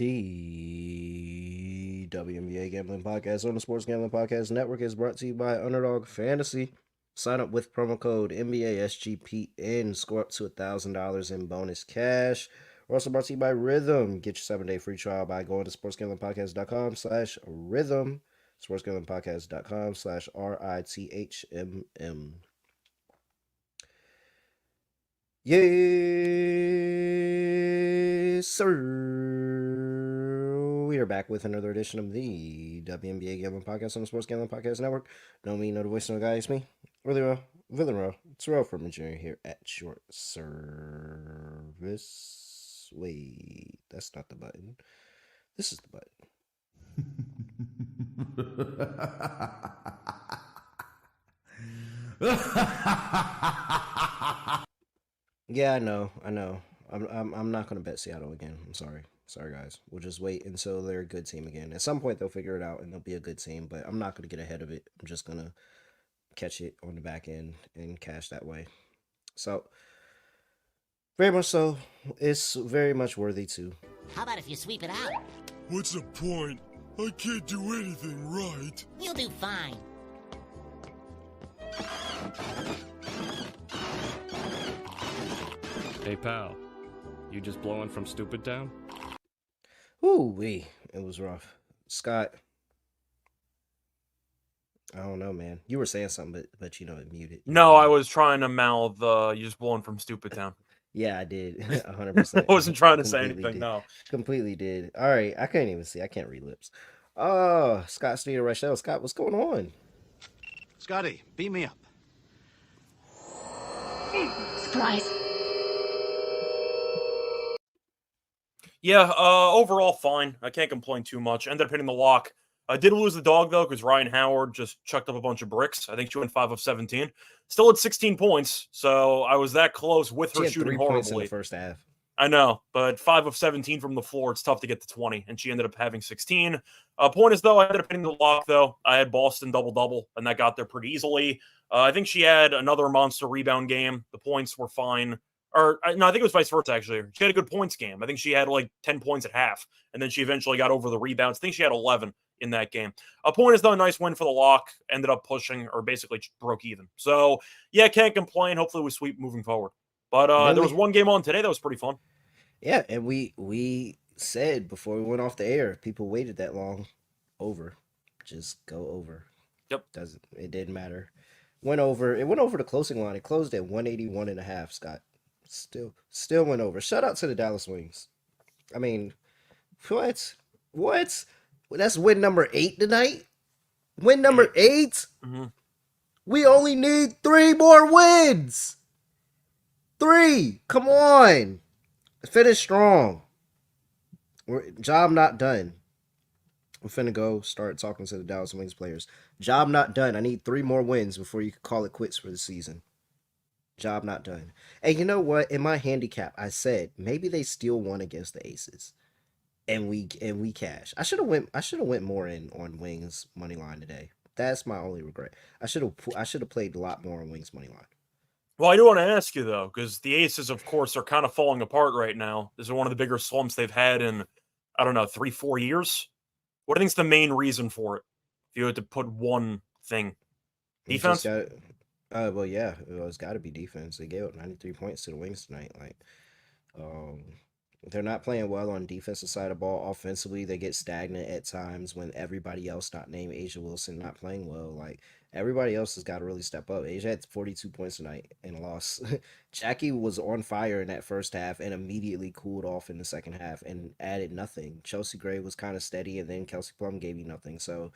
The WNBA Gambling Podcast on the Sports Gambling Podcast Network is brought to you by Underdog Fantasy. Sign up with promo code NBA SGPN. Score up to $1,000 in bonus cash. We're also brought to you by Rhythm. Get your 7-day free trial by going to sportsgamblingpodcast.com/rhythm. sportsgamblingpodcast.com/RITHMM. Yes, sir. We are back with another edition of the WNBA Gambling Podcast on the Sports Gambling Podcast Network. No me, no the voice, no guy. It's me, Villanrow. Terrell Furman Jr. here at your service. Wait, that's not the button. This is the button. Yeah, I know. I'm not gonna bet Seattle again. I'm sorry, guys. We'll just wait until they're a good team again. At some point, they'll figure it out and they'll be a good team. But I'm not gonna get ahead of it. I'm just gonna catch it on the back end and cash that way. So, very much so. It's very much worthy too. How about if you sweep it out? What's the point? I can't do anything right. You'll do fine. Hey, pal. You just blowing from Stupid Town? Ooh-wee. It was rough. Scott. I don't know, man. You were saying something, but you know, it muted. No, I was trying to mouth, you just blowing from Stupid Town. Yeah, I did. 100%. I wasn't trying to say anything, no. Completely did. All right. I couldn't even see. I can't read lips. Oh, Scott Sneeder, Reichel. Scott, what's going on? Scotty, beat me up. Surprise. Yeah, overall fine. I can't complain too much. Ended up hitting the lock. I did lose the dog, though, because Ryan Howard just chucked up a bunch of bricks. I think she went 5 of 17. Still at 16 points, so I was that close with her shooting 3 horribly. points in the first half. I know, but 5 of 17 from the floor, it's tough to get to 20, and she ended up having 16. Point is, though, I ended up hitting the lock, though. I had Boston double-double, and that got there pretty easily. I think she had another monster rebound game. The points were fine. No, I think it was vice versa, actually. She had a good points game. I think she had like 10 points at half, and then she eventually got over the rebounds. I think she had 11 in that game. Point is, though, a nice win for the lock. Ended up pushing, or basically broke even. So, yeah, can't complain. Hopefully we sweep moving forward. But there was one game on today that was pretty fun. Yeah, and we said before we went off the air, people waited that long. Over. Just go over. Yep. It didn't matter. Went over. It went over the closing line. It closed at 181.5, Scott. Still went over. Shout out to the Dallas Wings. I mean, what? That's win number 8 tonight? Win number 8? Mm-hmm. We only need 3 more wins. 3. Come on. Finish strong. Job not done. I'm finna go start talking to the Dallas Wings players. Job not done. I need 3 more wins before you can call it quits for the season. Job not done. And you know what? In my handicap, I said maybe they still won against the Aces, and we cash. I should have went more in on Wings money line today. That's my only regret. I should have played a lot more on Wings money line. Well, I do want to ask you, though, because the Aces, of course, are kind of falling apart right now. This is one of the bigger slumps they've had in, I don't know, 3-4 years. What do you think's the main reason for it? If you had to put one thing. Defense? Well, yeah, it's got to be defense. They gave up 93 points to the Wings tonight. Like, they're not playing well on defensive side of the ball. Offensively, they get stagnant at times when everybody else, not named Asia Wilson, not playing well. Like, everybody else has got to really step up. Asia had 42 points tonight and lost. Jackie was on fire in that first half and immediately cooled off in the second half and added nothing. Chelsea Gray was kind of steady, and then Kelsey Plum gave you nothing. So,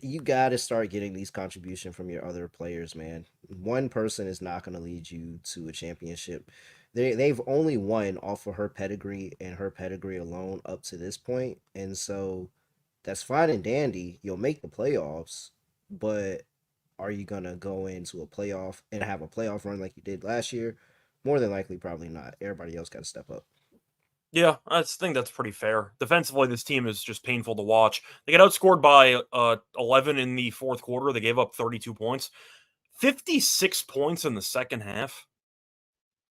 you got to start getting these contributions from your other players, man. One person is not going to lead you to a championship. They've only won off of her pedigree and her pedigree alone up to this point. And so that's fine and dandy. You'll make the playoffs, but are you going to go into a playoff and have a playoff run like you did last year? More than likely, probably not. Everybody else got to step up. Yeah, I think that's pretty fair. Defensively, this team is just painful to watch. They got outscored by 11 in the fourth quarter. They gave up 32 points. 56 points in the second half.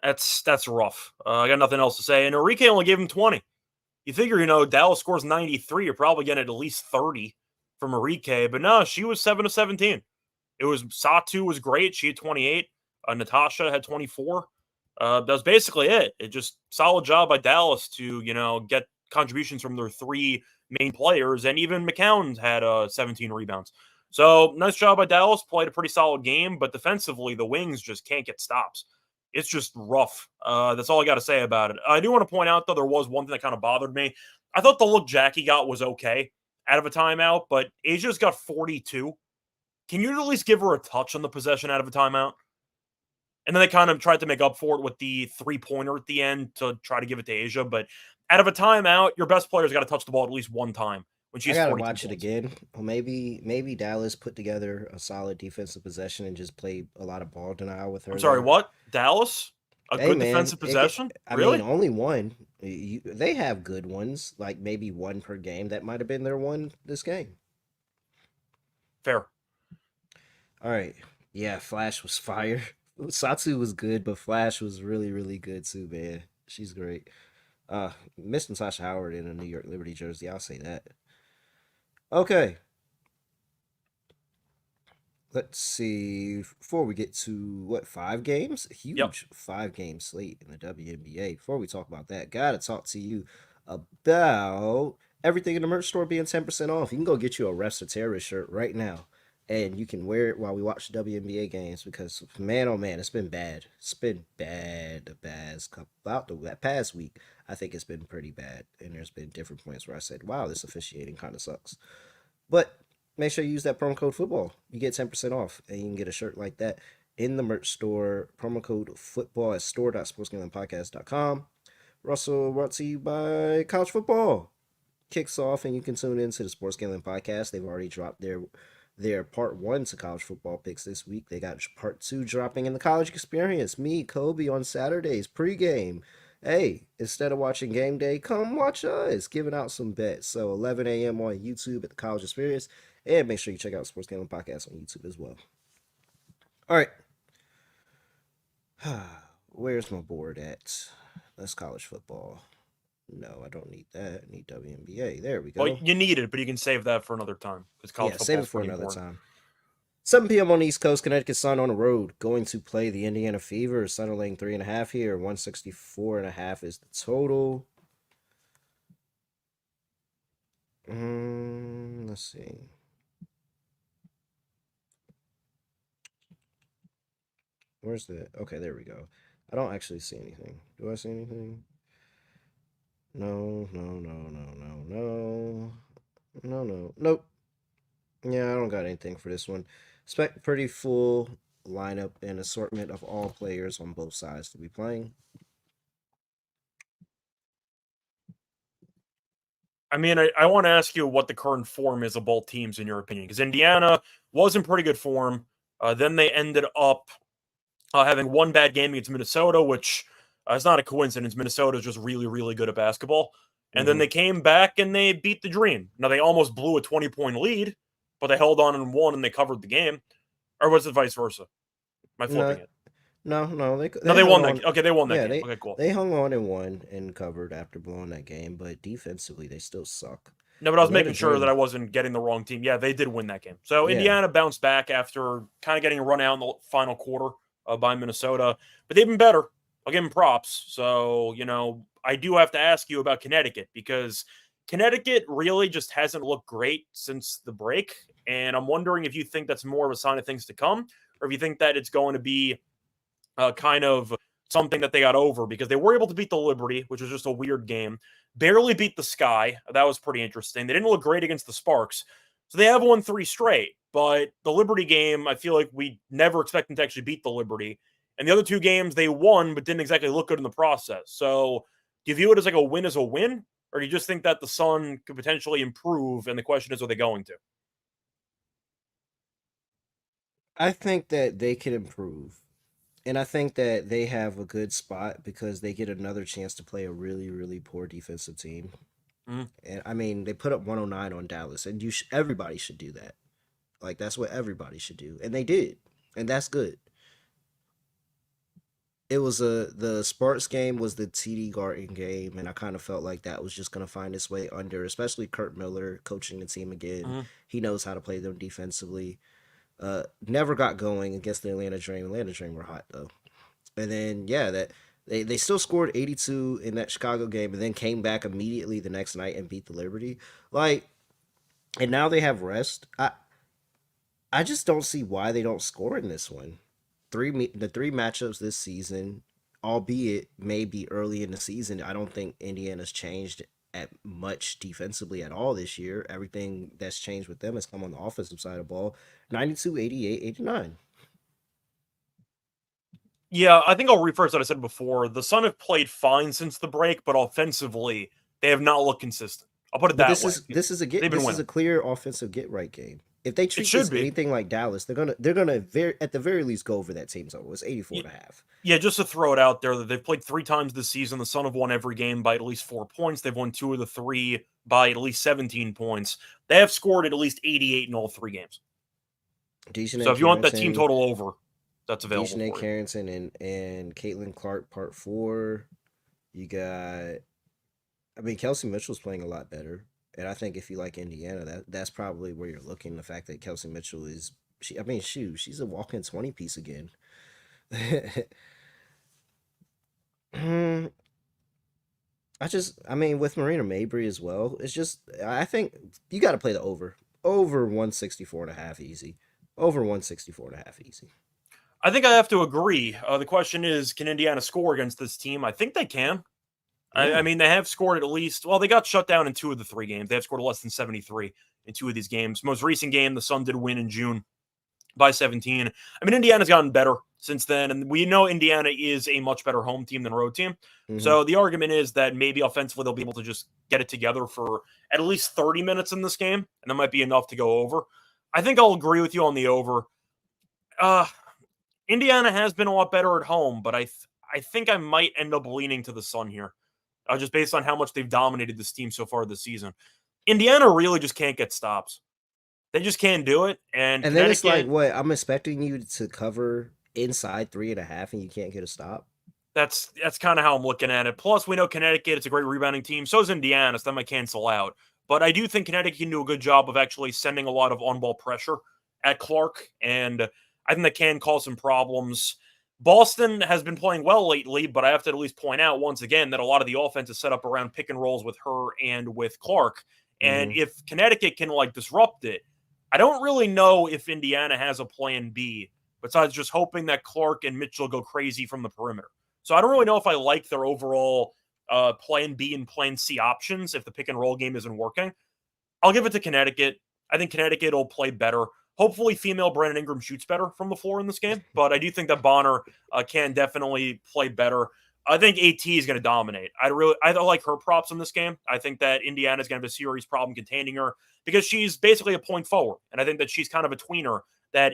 That's rough. I got nothing else to say. And Enrique only gave him 20. You figure, Dallas scores 93, you're probably getting at least 30 from Enrique, but no, she was 7 of 17. It was Satu was great. She had 28. Natasha had 24. That was basically it. It just solid job by Dallas to, get contributions from their three main players, and even McCown had 17 rebounds. So nice job by Dallas. Played a pretty solid game, but defensively, the Wings just can't get stops. It's just rough. That's all I got to say about it. I do want to point out, though, there was one thing that kind of bothered me. I thought the look Jackie got was okay out of a timeout, but Asia's got 42. Can you at least give her a touch on the possession out of a timeout? And then they kind of tried to make up for it with the three-pointer at the end to try to give it to Asia. But out of a timeout, your best player's got to touch the ball at least one time when she's I gotta 42 watch it points. again. Or maybe Dallas put together a solid defensive possession and just played a lot of ball denial with her. I'm sorry, there. what? Dallas? A Hey good man, defensive possession? I Really? mean, only one. They have good ones, like maybe one per game. That might have been their one this game. Fair. All right, yeah, Flash was fire. Satsu was good, but Flash was really, really good too, man. She's great. Missing Sasha Howard in a New York Liberty jersey. I'll say that. Okay, let's see. Before we get to 5 games, a huge 5 game slate in the WNBA. Before we talk about that, gotta talk to you about everything in the merch store being 10% off. You can go get you a Refs or Terrorist shirt right now, and you can wear it while we watch the WNBA games because man, oh man, it's been bad. It's been bad that past week. I think it's been pretty bad, and there's been different points where I said, "Wow, this officiating kind of sucks." But make sure you use that promo code football. You get 10% off, and you can get a shirt like that in the merch store. Promo code football at store.sportsgamblingpodcast.com. Russell brought to you by College Football. Kicks off, and you can tune into the Sports Gambling Podcast. They've already dropped their part 1 to college football picks this week. They got part 2 dropping in the college experience. Me, Kobe, on Saturdays pregame. Hey, instead of watching game day, come watch us giving out some bets. So 11 a.m. on YouTube at the college experience, and make sure you check out Sports Gambling Podcast on YouTube as well. All right. Where's my board at? That's college football. No, I don't need that. I need WNBA. There we go. Well, you need it, but you can save that for another time because college football save it is for pretty another important. time. 7 p.m. on the East Coast, Connecticut Sun on the road, going to play the Indiana Fever. Sun are laying 3.5 here. 164.5 is the total. Let's see. Where's the... Okay, there we go. I don't actually see anything. Do I see anything? No. Nope. Yeah, I don't got anything for this one. Expect pretty full lineup and assortment of all players on both sides to be playing. I mean, I want to ask you what the current form is of both teams in your opinion, because Indiana was in pretty good form. Then they ended up having one bad game against Minnesota, which is not a coincidence. Minnesota is just really, really good at basketball. And then they came back and they beat the Dream. Now, they almost blew a 20-point lead, but they held on and won and they covered the game. Or was it vice versa? Am I flipping it? No, They won that. Okay, they won that game. Okay, cool. They hung on and won and covered after blowing that game, but defensively they still suck. No, but I was making sure that I wasn't getting the wrong team. Yeah, they did win that game. So Indiana bounced back after kind of getting run out in the final quarter by Minnesota, but they've been better. I'll give them props. So, I do have to ask you about Connecticut because Connecticut really just hasn't looked great since the break. And I'm wondering if you think that's more of a sign of things to come, or if you think that it's going to be kind of something that they got over, because they were able to beat the Liberty, which was just a weird game, barely beat the Sky. That was pretty interesting. They didn't look great against the Sparks. So they have won 3 straight. But the Liberty game, I feel like we never expect them to actually beat the Liberty. And the other 2 games they won, but didn't exactly look good in the process. So do you view it as like a win? Or do you just think that the Sun could potentially improve? And the question is, are they going to? I think that they can improve. And I think that they have a good spot because they get another chance to play a really, really poor defensive team. And I mean, they put up 109 on Dallas, and everybody should do that. Like, that's what everybody should do. And they did. And that's good. it was the Sparks game was the TD Garden game, and I kind of felt like that was just gonna find its way under, especially Kurt Miller coaching the team again. Mhm. He knows how to play them defensively. Never got going against the Atlanta Dream. Atlanta Dream were hot though. And then yeah, that they still scored 82 in that Chicago game, and then came back immediately the next night and beat the Liberty. Like, and now they have rest. I just don't see why they don't score in this one. The three matchups this season, albeit maybe early in the season, I don't think Indiana's changed at much defensively at all this year. Everything that's changed with them has come on the offensive side of the ball. 92, 88, 89. Yeah, I think I'll rephrase what I said before. The Sun have played fine since the break, but offensively, they have not looked consistent. I'll put it But that way. this is They've been this is winning. a clear offensive get right game. If they treat should this be. anything like Dallas, they're gonna at the very least go over that team's total. It's 84 and a half. Yeah, just to throw it out there, that they've played 3 times this season. The Sun have won every game by at least 4 points. They've won 2 of the 3 by at least 17 points. They have scored at least 88 in all 3 games. Dejanay So if you want that team Carrington- total over, that's available Dejanay for you. Carrington and Caitlin Clark part 4. You got, I mean, Kelsey Mitchell's playing a lot better, and I think if you like Indiana, that's probably where you're looking. The fact that Kelsey Mitchell is, she's a walk-in 20 piece again. I mean, with Marina Mabry as well, it's just, I think you got to play the over 164 and a half easy, over 164 and a half easy. I think I have to agree. The question is, can Indiana score against this team? I think they can. Yeah. I mean, they have scored at least, well, they got shut down in 2 of the 3 games. They have scored less than 73 in 2 of these games. Most recent game, the Sun did win in June by 17. I mean, Indiana's gotten better since then, and we know Indiana is a much better home team than road team. Mhm. So the argument is that maybe offensively they'll be able to just get it together for at least 30 minutes in this game, and that might be enough to go over. I think I'll agree with you on the over. Indiana has been a lot better at home, but I think I might end up leaning to the Sun here, just based on how much they've dominated this team so far this season. Indiana really just can't get stops. They just can't do it. And then it's like, what? I'm expecting you to cover inside 3.5, and you can't get a stop. That's kind of how I'm looking at it. Plus, we know Connecticut, it's a great rebounding team. So is Indiana, so that might cancel out. But I do think Connecticut can do a good job of actually sending a lot of on-ball pressure at Clark, and I think that can cause some problems. Boston has been playing well lately, but I have to at least point out once again that a lot of the offense is set up around pick and rolls with her and with Clark. And if Connecticut can disrupt it, I don't really know if Indiana has a plan B besides just hoping that Clark and Mitchell go crazy from the perimeter. So I don't really know if I like their overall plan B and plan C options if the pick and roll game isn't working. I'll give it to Connecticut. I think Connecticut will play better. Hopefully, female Brandon Ingram shoots better from the floor in this game, but I do think that Bonner can definitely play better. I think AT is going to dominate. I like her props in this game. I think that Indiana is going to have a serious problem containing her because she's basically a point forward, and I think that she's kind of a tweener that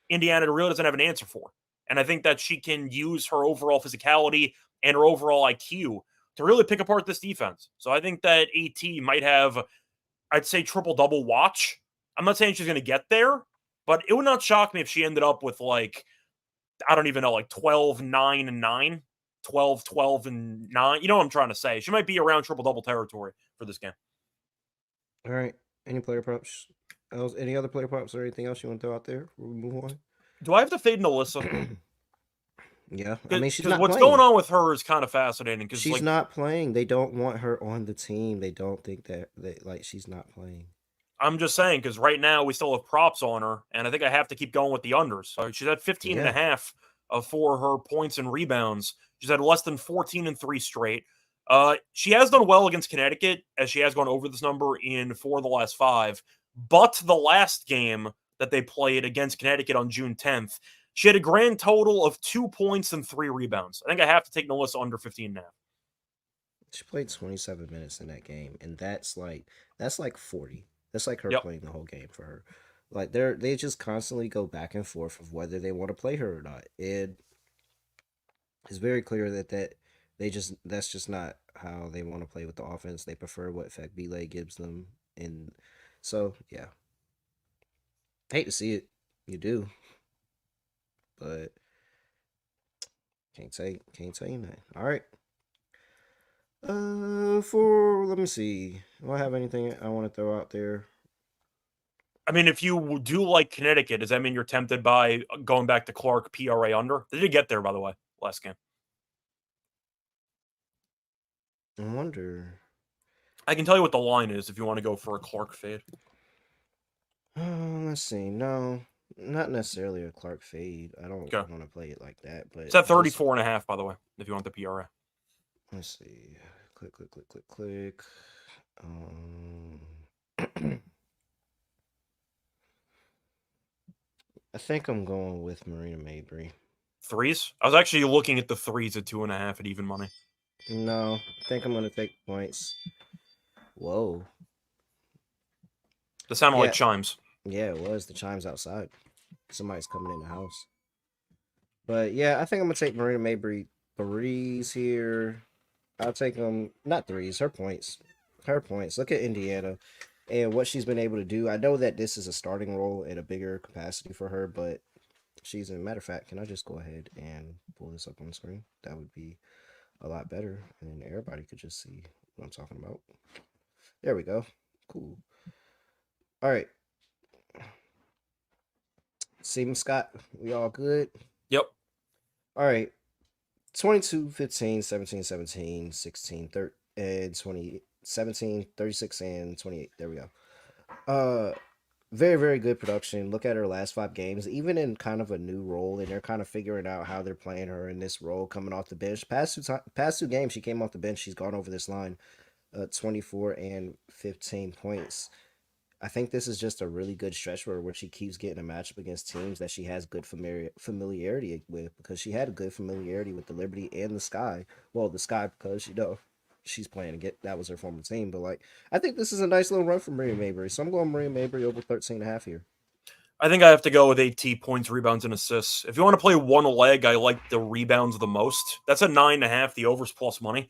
Indiana really doesn't have an answer for. And I think that she can use her overall physicality and her overall IQ to really pick apart this defense. So I think that AT might have, I'd say, triple-double watch. I'm not saying she's going to get there, but it would not shock me if she ended up with, I don't even know, 12, 9, and 9. 12, 12, and 9. You know what I'm trying to say. She might be around triple-double territory for this game. All right. Any player props? Any other player props or anything else you want to throw out there before we move on? Do I have to fade Alyssa? Yeah. I mean, she's not what's playing. going on with her is kind of fascinating. Because she's not playing. They don't want her on the team. They don't think that she's not playing. I'm just saying, because right now we still have props on her, and I think I have to keep going with the unders. So she's at 15 and a half for her points and rebounds. She's had less than 14 and 3 straight. She has done well against Connecticut, as she has gone over this number in 4 of the last 5. But the last game that they played against Connecticut on June 10th, she had a grand total of 2 points and 3 rebounds. I think I have to take Melissa under 15 now. She played 27 minutes in that game, and that's like 40. That's like her playing the whole game for her. Like they just constantly go back and forth of whether they want to play her or not. And it's very clear that that's just not how they want to play with the offense. They prefer what Fagbile gives them. And so yeah. Hate to see it. You do. But Can't tell you nothing. All right. Let me see. Do I have anything I want to throw out there? I mean, if you do like Connecticut, does that mean you're tempted by going back to Clark PRA under? They did get there, by the way, last game. I wonder. I can tell you what the line is if you want to go for a Clark fade. Let's see. No, not necessarily a Clark fade. I don't Okay. want to play it like that. But It's at 34.5, by the way, if you want the PRA. Let's see. Click. I think I'm going with Marina Mabry. Threes? I was actually looking at the threes at 2.5 at even money. No, I think I'm going to take points. Whoa. That sounded like chimes. Yeah, it was. The chimes outside. Somebody's coming in the house. But yeah, I think I'm going to take Marina Mabry threes here. I'll take them, not threes, her points. Her points. Look at Indiana and what she's been able to do. I know that this is a starting role at a bigger capacity for her, but she's, a matter of fact, can I just go ahead and pull this up on the screen? That would be a lot better, and everybody could just see what I'm talking about. There we go. Cool. All right. Steven Scott, we all good? Yep. All right. 22, 15, 17, 17, 16, 30, and 20, 17, 36, and 28. There we go. Very, very good production. Look at her last 5 games, even in kind of a new role, and they're kind of figuring out how they're playing her in this role coming off the bench. Past two games, she came off the bench. She's gone over this line, 24 and 15 points. I think this is just a really good stretch for her where she keeps getting a matchup against teams that she has good familiarity with, because she had a good familiarity with the Liberty and the Sky. Well, the Sky because, she's playing to get, that was her former team. But, like, I think this is a nice little run for Maria Mabry. So I'm going Maria Mabry over 13.5 here. I think I have to go with 8 points, rebounds, and assists. If you want to play one leg, I like the rebounds the most. That's a 9.5. The over's plus money.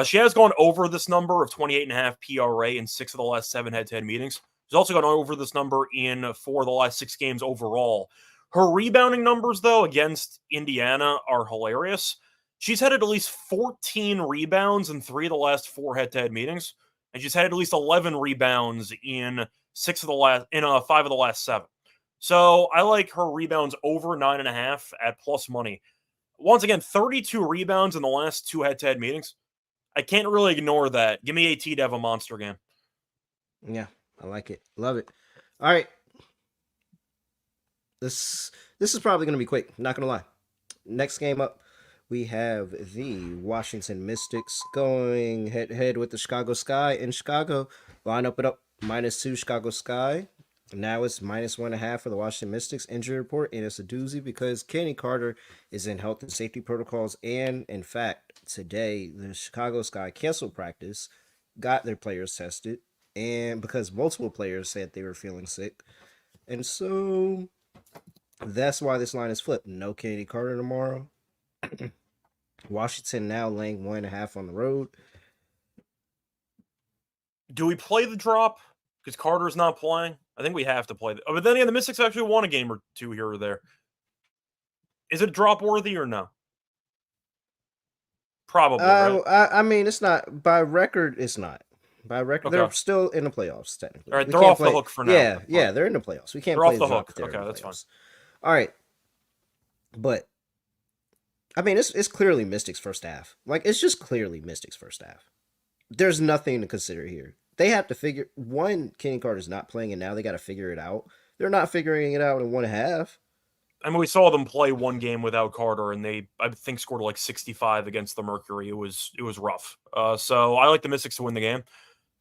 She has gone over this number of 28.5 PRA in 6 of the last 7 head-to-head meetings. She's also gone over this number in 4 of the last 6 games overall. Her rebounding numbers, though, against Indiana are hilarious. She's had at least 14 rebounds in 3 of the last 4 head-to-head meetings, and she's had at least 11 rebounds in 5 of the last 7. So I like her rebounds over 9.5 at plus money. Once again, 32 rebounds in the last 2 head-to-head meetings. I can't really ignore that. Give me AT to have a monster game. Yeah, I like it. Love it. All right. This is probably going to be quick. Not going to lie. Next game up, we have the Washington Mystics going head-to-head with the Chicago Sky in Chicago. Line up it up. -2 Chicago Sky. Now it's -1.5 for the Washington Mystics. Injury report, and it's a doozy because Kenny Carter is in health and safety protocols. And, in fact, today, the Chicago Sky canceled practice, got their players tested, and because multiple players said they were feeling sick. And so that's why this line is flipped. No Kenny Carter tomorrow. Washington now laying 1.5 on the road. Do we play the drop? Because Carter's not playing? I think we have to play. But then again, the Mystics actually won a game or 2 here or there. Is it drop worthy or no? Probably, right? I mean, it's not. By record, it's not. By record, Okay. They're still in the playoffs, technically. All right, We they're can't off the play, hook for now. Yeah, they're in the playoffs. We can't They're play off the drop hook. if they're in Okay, the that's fine. playoffs. All right. But, I mean, it's clearly Mystics first half. Like, it's just clearly Mystics first half. There's nothing to consider here. They have to figure, one, Kenny Carter's not playing, and now they got to figure it out. They're not figuring it out in 1.5. I mean, we saw them play one game without Carter, and they, I think, scored like 65 against the Mercury. It was rough. So I like the Mystics to win the game.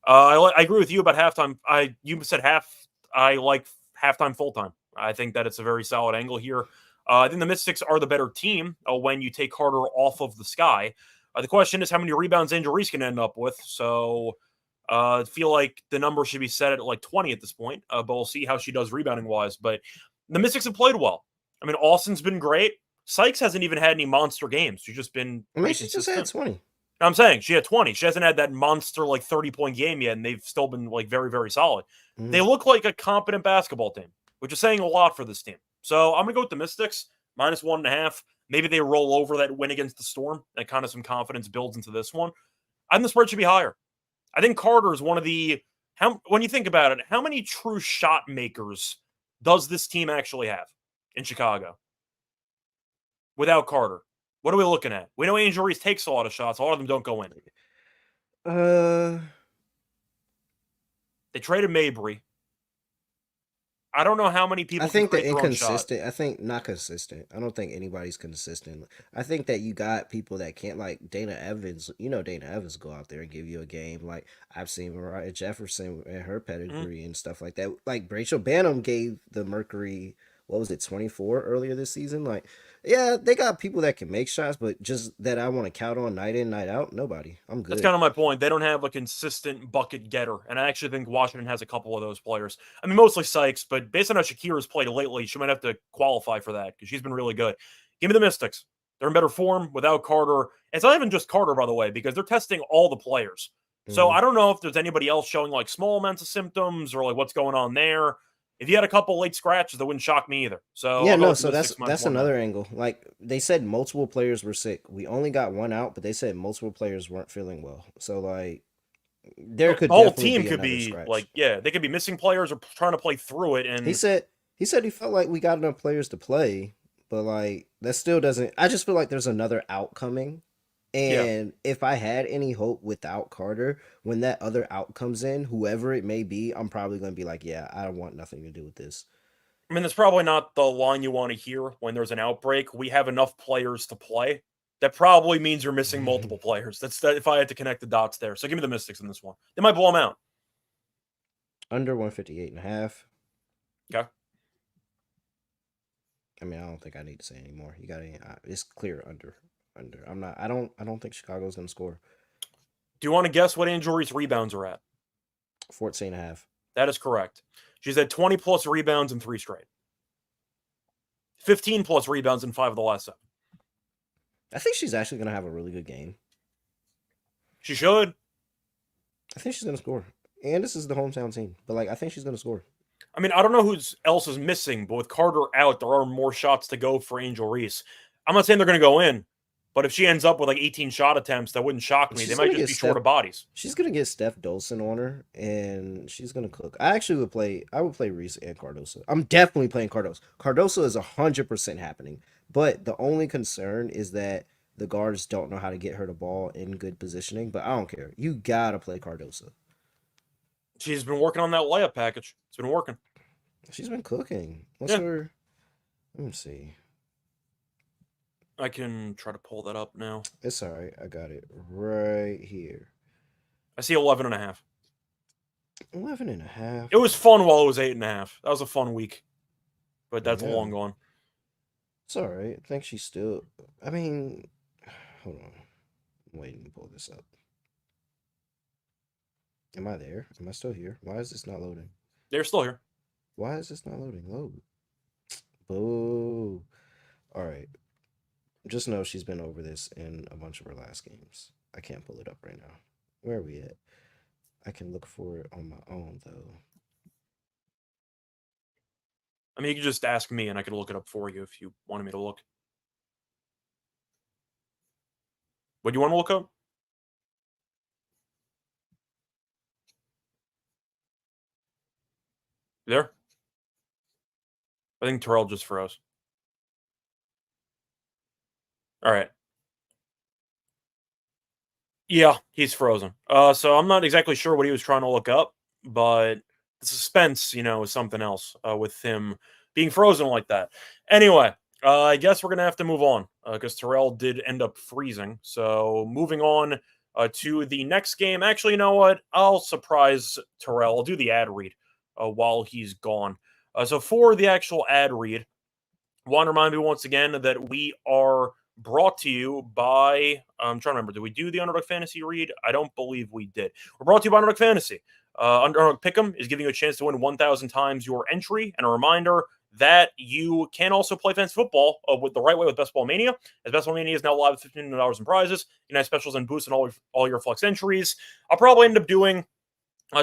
I agree with you about halftime. You said half. I like halftime, full time. I think that it's a very solid angle here. I think the Mystics are the better team when you take Carter off of the Sky. The question is how many rebounds injuries can end up with. So I feel like the number should be set at like 20 at this point, but we'll see how she does rebounding wise. But the Mystics have played well. I mean, Austin's been great. Sykes hasn't even had any monster games. She's just been. I mean, she just had 20. I'm saying she had 20. She hasn't had that monster like 30-point game yet, and they've still been like very, very solid. Mm. They look like a competent basketball team, which is saying a lot for this team. So I'm gonna go with the Mystics -1.5. Maybe they roll over that win against the Storm and kind of some confidence builds into this one. I think the spread should be higher. I think Carter is one of the, when you think about it, how many true shot makers does this team actually have in Chicago without Carter? What are we looking at? We know Angel Reese takes a lot of shots. A lot of them don't go in. They traded Mabry. I don't know how many people. I think can the create their own shot. inconsistent. I think not consistent. I don't think anybody's consistent. I think that you got people that can't, like Dana Evans. You know, Dana Evans go out there and give you a game. Like I've seen Mariah Jefferson and her pedigree and stuff like that. Like Rachel Banham gave the Mercury, what was it, 24 earlier this season. Like, yeah, they got people that can make shots, but just that I want to count on night in, night out. Nobody. I'm good. That's kind of my point. They don't have a consistent bucket getter, and I actually think Washington has a couple of those players. I mean, mostly Sykes, but based on how Shakira's played lately, she might have to qualify for that because she's been really good. Give me the Mystics. They're in better form without Carter. It's not even just Carter, by the way, because they're testing all the players. So I don't know if there's anybody else showing like small amounts of symptoms or like what's going on there. If you had a couple late scratches, that wouldn't shock me either. So yeah, no. So that's another angle. Like they said, multiple players were sick. We only got one out, but they said multiple players weren't feeling well. So like, there could the whole definitely team could be scratch. like, yeah, they could be missing players or trying to play through it. And he said he felt like we got enough players to play, but like that still doesn't. I just feel like there's another out coming. And if I had any hope without Carter, when that other out comes in, whoever it may be, I'm probably going to be like, yeah, I don't want nothing to do with this. I mean, that's probably not the line you want to hear when there's an outbreak. We have enough players to play. That probably means you're missing multiple players. That's that if I had to connect the dots there. So give me the Mystics in this one. They might blow them out. Under 158.5. Okay. I mean, I don't think I need to say anymore. You got any? It's clear under. I'm not. I don't think Chicago's gonna score. Do you want to guess what Angel Reese rebounds are at? 14.5. That is correct. She's had 20 plus rebounds in 3 straight. 15 plus rebounds in 5 of the last 7. I think she's actually gonna have a really good game. She should. I think she's gonna score. And this is the hometown team, but like I think she's gonna score. I mean, I don't know who else is missing, but with Carter out, there are more shots to go for Angel Reese. I'm not saying they're going to go in, but if she ends up with like 18 shot attempts, that wouldn't shock me. They might just be short of bodies. She's going to get Steph Dolson on her, and she's going to cook. I would play Reese and Cardoso. I'm definitely playing Cardoso. Cardoso is 100% happening, but the only concern is that the guards don't know how to get her the ball in good positioning, but I don't care. You got to play Cardoso. She's been working on that layup package. It's been working. She's been cooking. What's her? Let me see. I can try to pull that up now. It's all right. I got it right here. I see 11.5. 11.5. It was fun while it was 8.5. That was a fun week, but that's long gone. It's all right. I think she's still. I mean, hold on. I'm waiting to pull this up. Am I there? Am I still here? Why is this not loading? They're still here. Why is this not loading? Load. Boo. All right. Just know she's been over this in a bunch of her last games. I can't pull it up right now. Where are we at? I can look for it on my own, though. I mean, you can just ask me, and I can look it up for you if you wanted me to look. What do you want to look up? You there? I think Terrell just froze. All right. Yeah, he's frozen. So I'm not exactly sure what he was trying to look up, but the suspense, is something else with him being frozen like that. Anyway, I guess we're going to have to move on because Terrell did end up freezing. So moving on to the next game. Actually, you know what? I'll surprise Terrell. I'll do the ad read while he's gone. So for the actual ad read, I want to remind you once again that we are brought to you by, I'm trying to remember, did we do the Underdog Fantasy read? I don't believe we did. We're brought to you by Underdog Fantasy. Underdog Pick'em is giving you a chance to win 1,000 times your entry, and a reminder that you can also play fantasy football with the right way with Best Ball Mania, as Best Ball Mania is now live with $15 in prizes, United specials and boosts on all your flex entries. I'll probably end up doing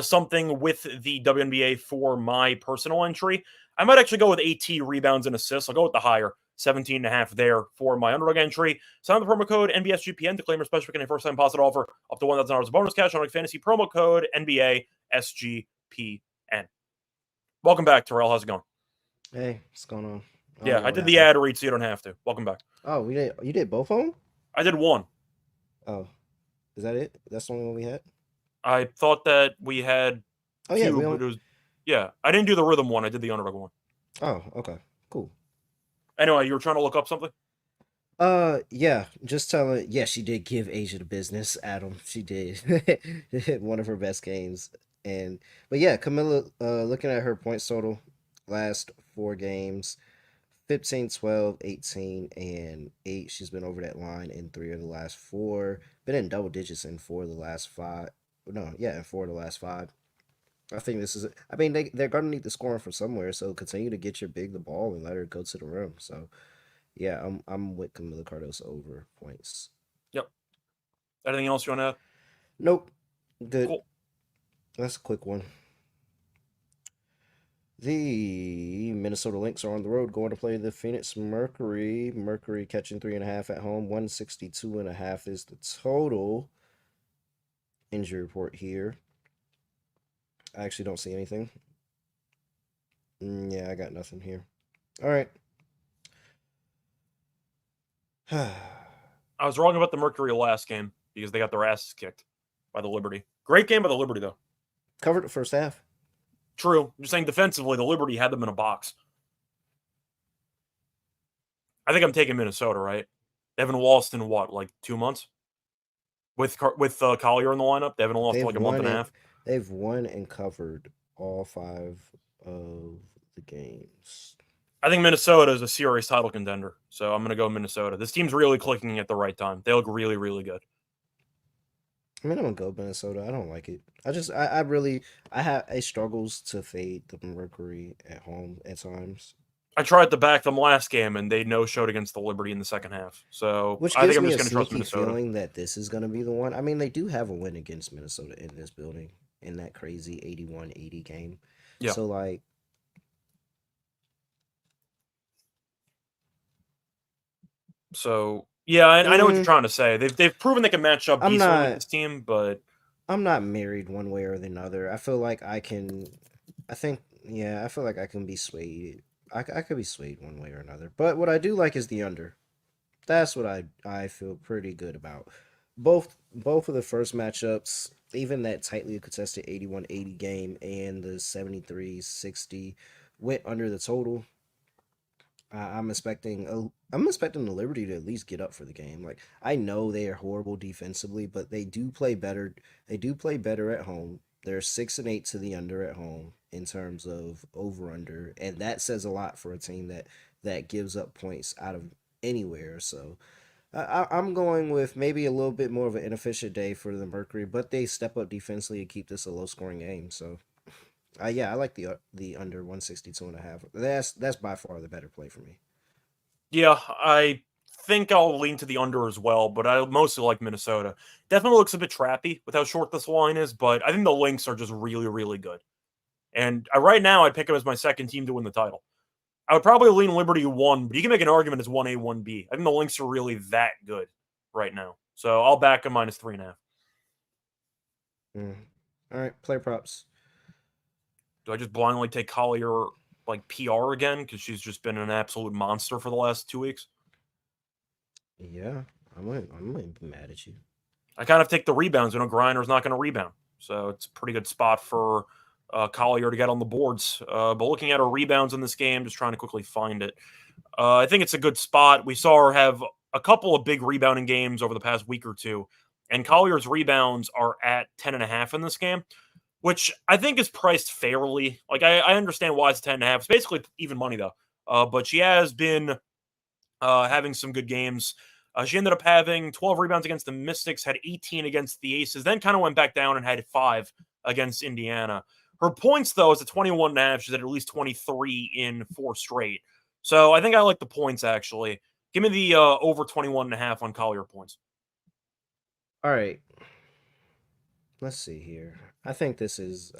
something with the WNBA for my personal entry. I might actually go with AT rebounds and assists. I'll go with the higher, 17.5 there for my underdog entry. Sign the promo code NBSGPN to claim your special and a first time deposit offer up to $1,000 of bonus cash on fantasy. Promo code NBA SGPN. Welcome back, Terrell. How's it going? Hey, what's going on? Yeah, I did the ad read so you don't have to. Welcome back. Oh, you did both of them? I did one. Oh, is that it? That's the only one we had? I thought that we had Oh, yeah. two, but it was, yeah, I didn't do the rhythm one. I did the underdog one. Oh, okay. Cool. Anyway, you were trying to look up something? Yeah, just telling. Yeah, she did give Asia the business, Adam. She did. One of her best games. But yeah, Camilla, looking at her points total, last 4 games, 15, 12, 18, and 8. She's been over that line in 3 of the last 4. Been in double digits in 4 of the last 5. No, yeah, in 4 of the last 5. I think this is. I mean, they're gonna need the scoring from somewhere, so continue to get your big the ball and let her go to the rim. So, yeah, I'm with Camila Cardoso over points. Yep. Anything else you want to add? Nope. Good. Cool. That's a quick one. The Minnesota Lynx are on the road going to play the Phoenix Mercury. Mercury catching 3.5 at home. 162.5 is the total. Injury report here. I actually don't see anything. Yeah, I got nothing here. All right. I was wrong about the Mercury last game because they got their asses kicked by the Liberty. Great game by the Liberty, though. Covered the first half. True. I'm just saying defensively, the Liberty had them in a box. I think I'm taking Minnesota, right? Devin Walston, what, like 2 months? With Collier in the lineup? Devin lost for like a month and a half. They've won and covered all 5 of the games. I think Minnesota is a serious title contender, so I'm going to go Minnesota. This team's really clicking at the right time. They look really, really good. I mean, I'm gonna go Minnesota. I don't like it. I struggles to fade the Mercury at home at times. I tried to back them last game, and they no-showed against the Liberty in the second half. So Which I gives think I'm me just a going to trust sneaky Minnesota. feeling that this is gonna be the one. I mean, they do have a win against Minnesota in this building in that crazy 81-80 game. Yeah. So like. So yeah, I know what you're trying to say. They've proven they can match up decently with this team, but I'm not married one way or the other. I feel like I can. I feel like I can be swayed. I could be swayed one way or another. But what I do like is the under. That's what I feel pretty good about. Both of the first matchups, even that tightly contested 81-80 game and the 73-60 went under the total. I'm expecting the Liberty to at least get up for the game. Like, I know they are horrible defensively, but they do play better. They do play better at home. They're 6-8 to the under at home in terms of over under, and that says a lot for a team that gives up points out of anywhere. So I'm going with maybe a little bit more of an inefficient day for the Mercury, but they step up defensively and keep this a low scoring game. So. Yeah, I like the under 162.5. That's by far the better play for me. yeah, I think I'll lean to the under as well, but I mostly like Minnesota. Definitely looks a bit trappy with how short this line is, but I think the Lynx are just really, really good. And right now, I'd pick them as my second team to win the title. I would probably lean Liberty 1, but you can make an argument as 1A, 1B. I think the Lynx are really that good right now. So I'll back them minus 3.5. All right, player props. Do I just blindly take Collier like PR again because she's just been an absolute monster for the last 2 weeks? Yeah, I'm gonna be mad at you. I kind of take the rebounds. Griner's not going to rebound, so it's a pretty good spot for Collier to get on the boards. But looking at her rebounds in this game, just trying to quickly find it. I think it's a good spot. We saw her have a couple of big rebounding games over the past week or two, and Collier's rebounds are at 10.5 in this game, which I think is priced fairly. Like, I understand why it's 10.5. It's basically even money, though. But she has been having some good games. She ended up having 12 rebounds against the Mystics, had 18 against the Aces, then kind of went back down and had 5 against Indiana. Her points, though, is at 21.5. She's at least 23 in 4 straight. So I think I like the points, actually. Give me the over 21.5 on Collier points. All right. Let's see here. I think this is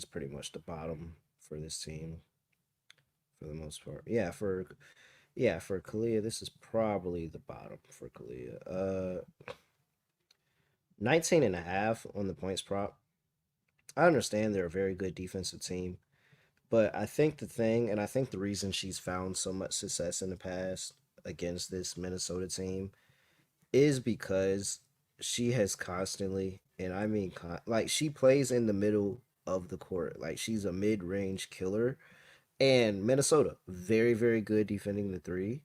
pretty much the bottom for this team for the most part. Yeah, for Kalia, this is probably the bottom for Kalia. 19 and a half on the points prop. I understand they're a very good defensive team, but I think the thing, and I think the reason she's found so much success in the past against this Minnesota team is because she has constantly, and I mean, like she plays in the middle of the court. Like she's a mid range killer. And Minnesota, very, very good defending the three,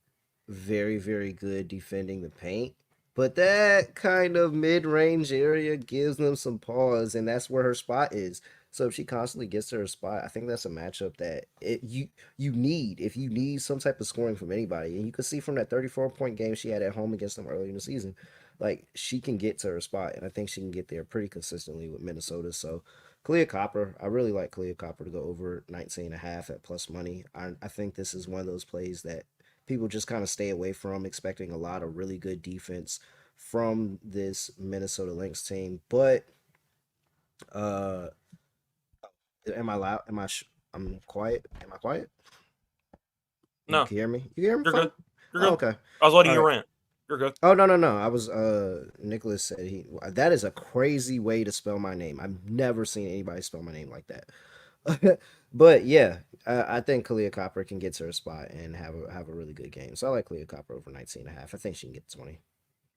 very, very good defending the paint. But that kind of mid range area gives them some pause, and that's where her spot is. So if she constantly gets to her spot, I think that's a matchup that you need if you need some type of scoring from anybody. And you can see from that 34-point game she had at home against them early in the season, like she can get to her spot, and I think she can get there pretty consistently with Minnesota. So Clea Copper, I really like Clea Copper to go over 19 and a half at plus money. I think this is one of those plays that people just kind of stay away from, expecting a lot of really good defense from this Minnesota Lynx team. But am I loud? I'm quiet. Am I quiet? No. You can hear me? You hear me? You're fine? good. You're good. Oh, okay. I was letting All you right. rant. You're good. Oh no. I was Nicholas said that is a crazy way to spell my name. I've never seen anybody spell my name like that. But yeah, I think Kalia Copper can get to her spot and have a really good game. So I like Kalia Copper over 19 and a half. I think she can get 20.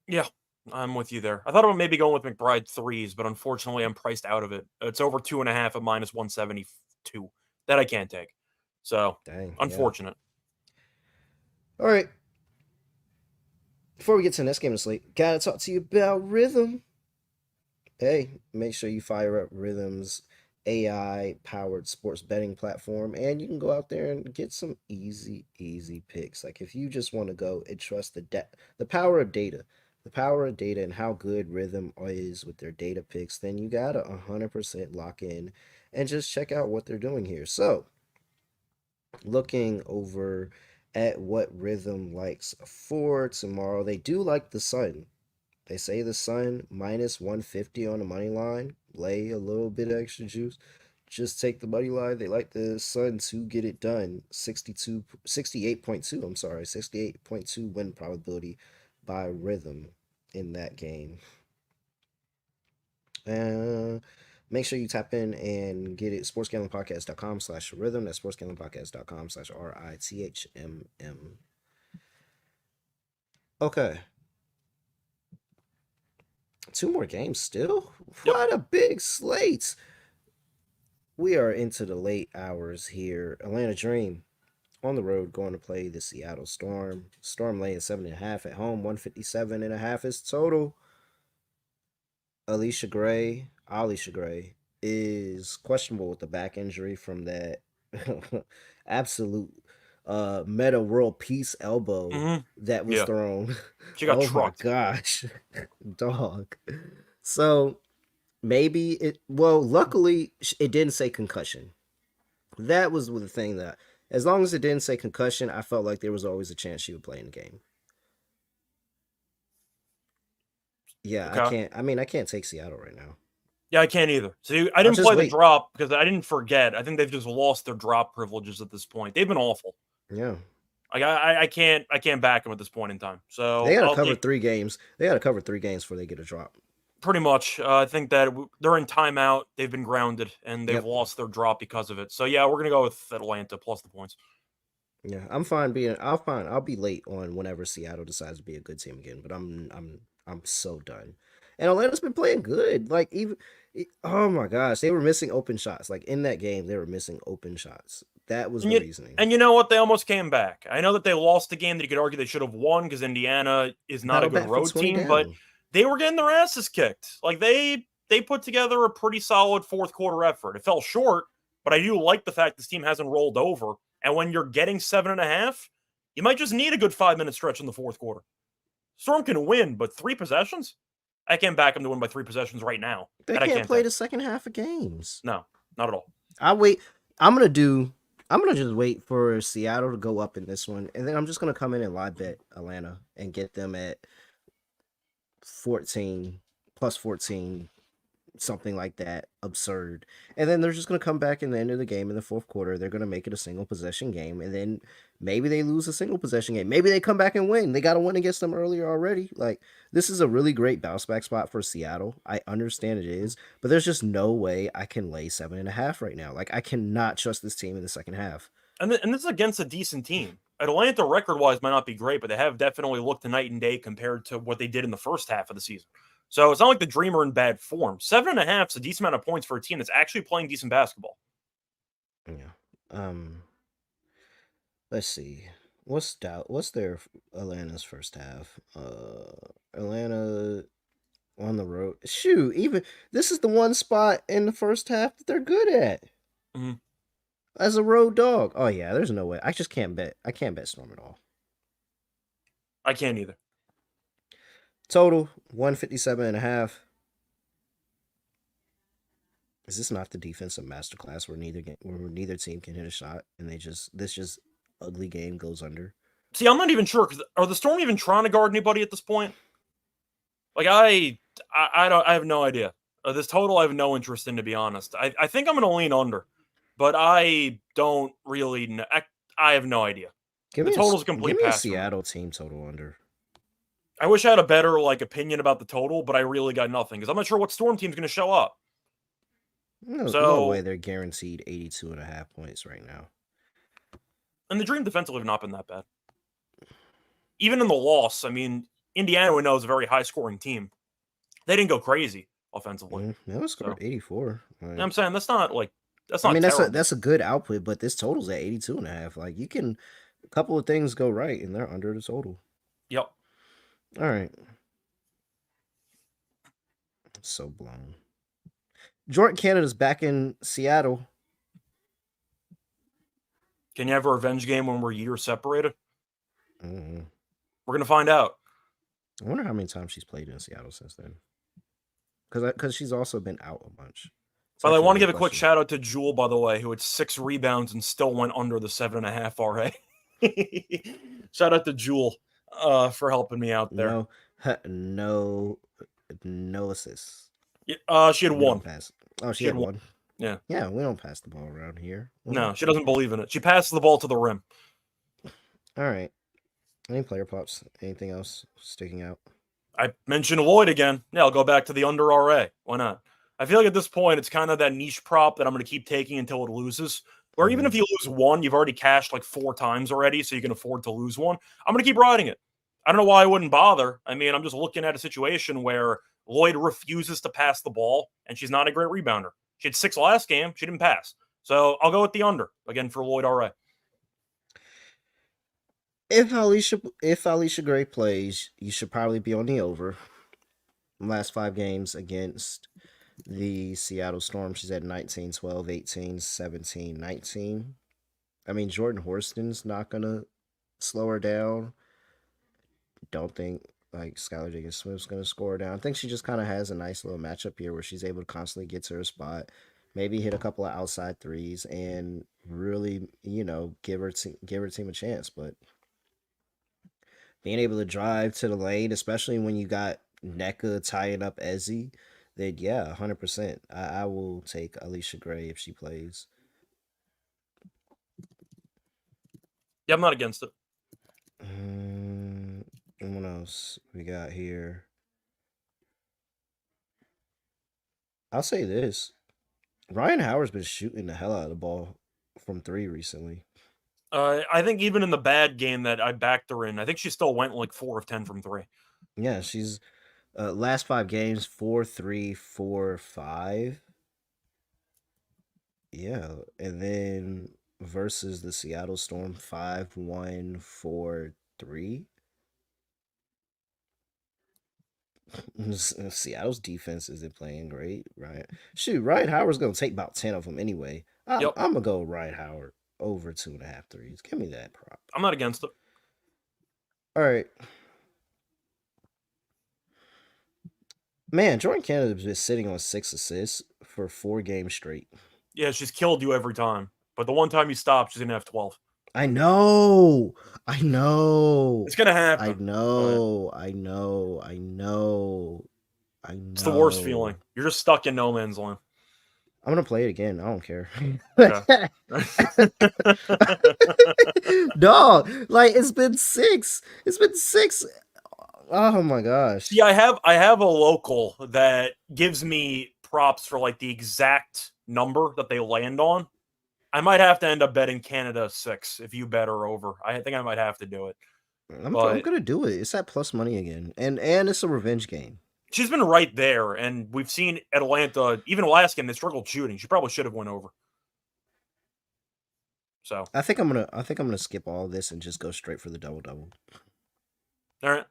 Yeah, I'm with you there. I thought about maybe going with McBride threes, but unfortunately I'm priced out of it. It's over 2.5 at minus 172. That I can't take. So Dang. unfortunate. Yeah. All right. Before we get to the next game of the slate, gotta talk to you about Rhythm. Hey, make sure you fire up Rhythm's AI-powered sports betting platform, and you can go out there and get some easy picks. Like if you just want to go and trust the power of data, and how good Rhythm is with their data picks, then you gotta 100% lock in and just check out what they're doing here. So, looking over at what Rhythm likes for tomorrow, they do like the Sun. They say the Sun minus 150 on the money line. Lay a little bit of extra juice. Just take the money line. They like the Sun to get it done. 68.2. I'm sorry, 68.2 win probability by Rhythm in that game. Make sure you tap in and get it. sportsgamblingpodcast.com/rhythm. That's sportsgamblingpodcast.com/RITHMM. Okay. 2 more games still? What a big slate. We are into the late hours here. Atlanta Dream on the road going to play the Seattle Storm. Storm laying 7.5 at home. 157.5 is total. Alicia Gray is questionable with the back injury from that absolute meta world peace elbow that was thrown. She got oh trucked. My gosh. Dog. So maybe luckily it didn't say concussion. That was the thing, that as long as it didn't say concussion, I felt like there was always a chance she would play in the game. Yeah, Okay. I can't take Seattle right now. Yeah, I can't either. See, I didn't play the wait. drop because I didn't forget. I think they've just lost their drop privileges at this point. They've been awful. Yeah. Like I can't back them at this point in time. So they got to cover 3 games. They got to cover 3 games before they get a drop. Pretty much. I think that they're in timeout. They've been grounded and they've lost their drop because of it. So yeah, we're gonna go with Atlanta plus the points. Yeah, I'm fine being. I'll be late on whenever Seattle decides to be a good team again. But I'm so done. And Atlanta's been playing good. Like oh my gosh, they were missing open shots. Like in that game, they were missing open shots. That was the reasoning. And you know what? They almost came back. I know that they lost the game that you could argue they should have won because Indiana is not a good road team, but they were getting their asses kicked. Like they put together a pretty solid fourth quarter effort. It fell short, but I do like the fact this team hasn't rolled over. And when you're getting 7.5, you might just need a good 5-minute stretch in the fourth quarter. Storm can win, but 3 possessions? I can't back them to win by 3 possessions right now. They can't play the second half of games. No, not at all. I'm gonna just wait for Seattle to go up in this one, and then I'm just gonna come in and live bet Atlanta and get them at 14 plus 14 something like that absurd. And then they're just going to come back in the end of the game in the fourth quarter. They're going to make it a single possession game. And then maybe they lose a single possession game. Maybe they come back and win. They got a win against them earlier already. Like, this is a really great bounce back spot for Seattle. I understand it is, but there's just no way I can lay 7.5 right now. Like, I cannot trust this team in the second half. And this is against a decent team. Atlanta, record-wise, might not be great, but they have definitely looked night and day compared to what they did in the first half of the season. So it's not like the Dream are in bad form. 7.5 is a decent amount of points for a team that's actually playing decent basketball. Yeah. Let's see. What's their Atlanta's first half? Atlanta on the road. Shoot, even this is the one spot in the first half that they're good at. Mm-hmm. As a road dog. Oh yeah, there's no way. I just can't bet. I can't bet Storm at all. I can't either. Total 157.5. Is this not the defensive masterclass where neither team can hit a shot and this ugly game goes under? See, I'm not even sure, because are the Storm even trying to guard anybody at this point? Like, I have no idea. This total I have no interest in, to be honest. I think I'm going to lean under, but I don't really know. I have no idea. The total's a complete pass. Give me a Seattle team total under. I wish I had a better opinion about the total, but I really got nothing, because I'm not sure what Storm team's going to show up. No way they're guaranteed 82.5 points right now. And the Dream defensively have not been that bad. Even in the loss, I mean, Indiana, we know, is a very high-scoring team. They didn't go crazy offensively. They scored 84. Right. I'm saying that's not terrible. That's a good output, but this total's at 82.5. Like, you can, a couple of things go right, and they're under the total. Yep. All right. So blown. Jordan Canada's back in Seattle. Can you have a revenge game when we're years separated? Mm-hmm. We're going to find out. I wonder how many times she's played in Seattle since then. Because she's also been out a bunch. But I want to give a quick shout out to Jewel, by the way, who had 6 rebounds and still went under the 7.5 RA. Shout out to Jewel for helping me out there. No assists. She had 1. Oh, she had 1. Yeah. Yeah, we don't pass the ball around here. No, she doesn't believe in it. She passes the ball to the rim. All right. Any player pops? Anything else sticking out? I mentioned Lloyd again. Yeah, I'll go back to the under RA. Why not? I feel like at this point, it's kind of that niche prop that I'm going to keep taking until it loses. Or even if you lose 1, you've already cashed like 4 times already, so you can afford to lose 1. I'm going to keep riding it. I don't know why I wouldn't bother. I mean, I'm just looking at a situation where Lloyd refuses to pass the ball, and she's not a great rebounder. She had 6 last game. She didn't pass. So I'll go with the under, again, for Lloyd RA. If Alicia Gray plays, you should probably be on the over. Last 5 games against the Seattle Storm, she's at 19, 12, 18, 17, 19. I mean, Jordan Horston's not going to slow her down. Don't think Skylar Jenkins-Smith's going to score her down. I think she just kind of has a nice little matchup here where she's able to constantly get to her spot, maybe hit a couple of outside threes, and really, give her team a chance. But being able to drive to the lane, especially when you got NECA tying up Ezzy, then yeah, 100%. I will take Alicia Gray if she plays. Yeah, I'm not against it. What else we got here? I'll say this. Ryan Howard's been shooting the hell out of the ball from 3 recently. I think even in the bad game that I backed her in, I think she still went 4 of 10 from 3. Yeah, she's last 5 games, 4-3, 4-5. Yeah, and then versus the Seattle Storm, 5-1, 4-3. Seattle's defense isn't playing great, right? Shoot, Ryan Howard's gonna take about 10 of them anyway. I'm gonna go Ryan Howard over 2.5 threes. Give me that prop. I'm not against it. All right. Man, Jordan Canada's been sitting on 6 assists for 4 games straight. Yeah, she's killed you every time. But the one time you stop, she's going to have 12. I know. It's going to happen. I know. I know. It's the worst feeling. You're just stuck in no man's land. I'm gonna play it again. I don't care. Okay. Dog, like it's been 6. It's been 6. Oh my gosh. See, I have a local that gives me props for like the exact number that they land on. I might have to end up betting Canada 6 if you bet her over. I think I might have to do it. I'm But gonna do it. It's at plus money again, and it's a revenge game. she's been right there, and we've seen Atlanta, even last game, they struggled shooting. She probably should have went over. So I think I'm gonna skip all this and just go straight for the double. all right.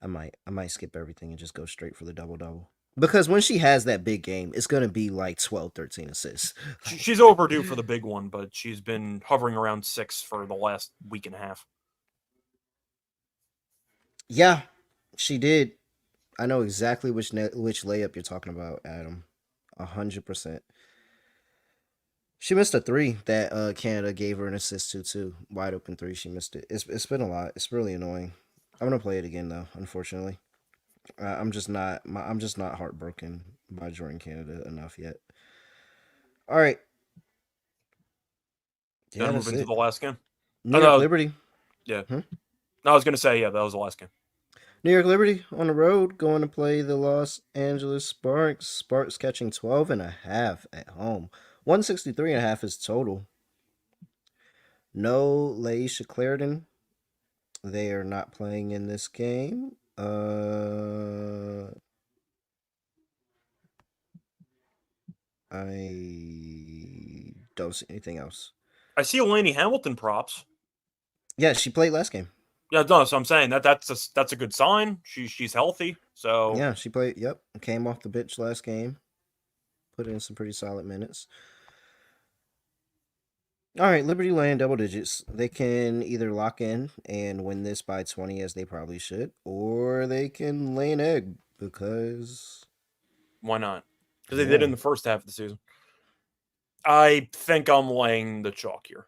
I might skip everything and just go straight for the double. Because when she has that big game, it's gonna be like 12, 13 assists. She's overdue for the big one, but she's been hovering around 6 for the last week and a half. Yeah, she did. I know exactly which layup you're talking about, Adam. 100%. She missed a 3 that Canada gave her an assist to too. Wide open 3. She missed it. It's been a lot. It's really annoying. I'm gonna play it again though. Unfortunately, I'm just not heartbroken by Jordan Canada enough yet. All right. Yeah, Then that's move into it. the last game. New York Liberty. Yeah. I was gonna say, yeah, that was the last game. New York Liberty on the road going to play the Los Angeles Sparks. Sparks catching 12.5 at home. 163.5 is total. No Laisha Clarendon. They are not playing in this game. I don't see anything else. I see Eleni Hamilton props. Yeah, she played last game. Yeah, no, so I'm saying that's a good sign. She's healthy. So yeah, she played. Yep, came off the bench last game. Put in some pretty solid minutes. All right, Liberty laying double digits. They can either lock in and win this by 20 as they probably should, or they can lay an egg because why not? Because they did in the first half of the season. I think I'm laying the chalk here.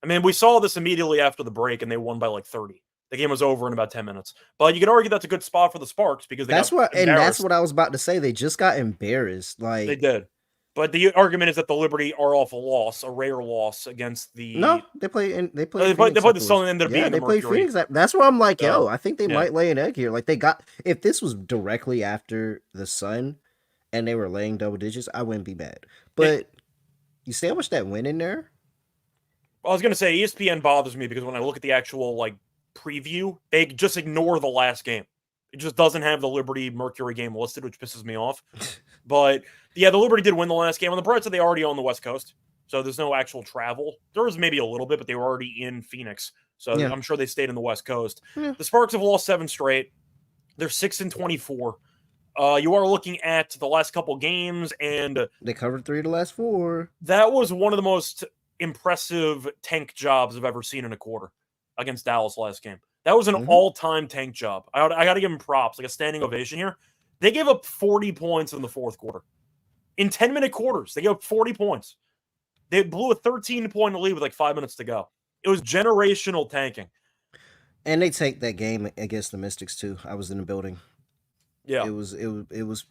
I mean, we saw this immediately after the break, and they won by like 30. The game was over in about 10 minutes. But you could argue that's a good spot for the Sparks because that's what I was about to say. They just got embarrassed. Like they did. But the argument is that the Liberty are off a loss, a rare loss against the. No, they played the Sun and ended up beating the Mercury. Played Phoenix. That's where I'm like, yo, I think they might lay an egg here. Like they got, if this was directly after the Sun, and they were laying double digits, I wouldn't be mad. But you see how much that went in there? I was gonna say ESPN bothers me because when I look at the actual like preview, they just ignore the last game. It just doesn't have the Liberty Mercury game listed, which pisses me off. But yeah, the Liberty did win the last game. On the bright side, they already own the West Coast, so there's no actual travel. There was maybe a little bit, but they were already in Phoenix, so I'm sure they stayed in the West Coast. Yeah. The Sparks have lost 7 straight. They're 6-24. You are looking at the last couple games, and they covered 3 of the last 4. That was one of the most impressive tank jobs I've ever seen in a quarter against Dallas last game. That was an all-time tank job. I got to give them props, like a standing ovation here. They gave up 40 points in the fourth quarter. In 10-minute quarters, they gave up 40 points. They blew a 13-point lead with like 5 minutes to go. It was generational tanking. And they take that game against the Mystics too. I was in the building. Yeah. It was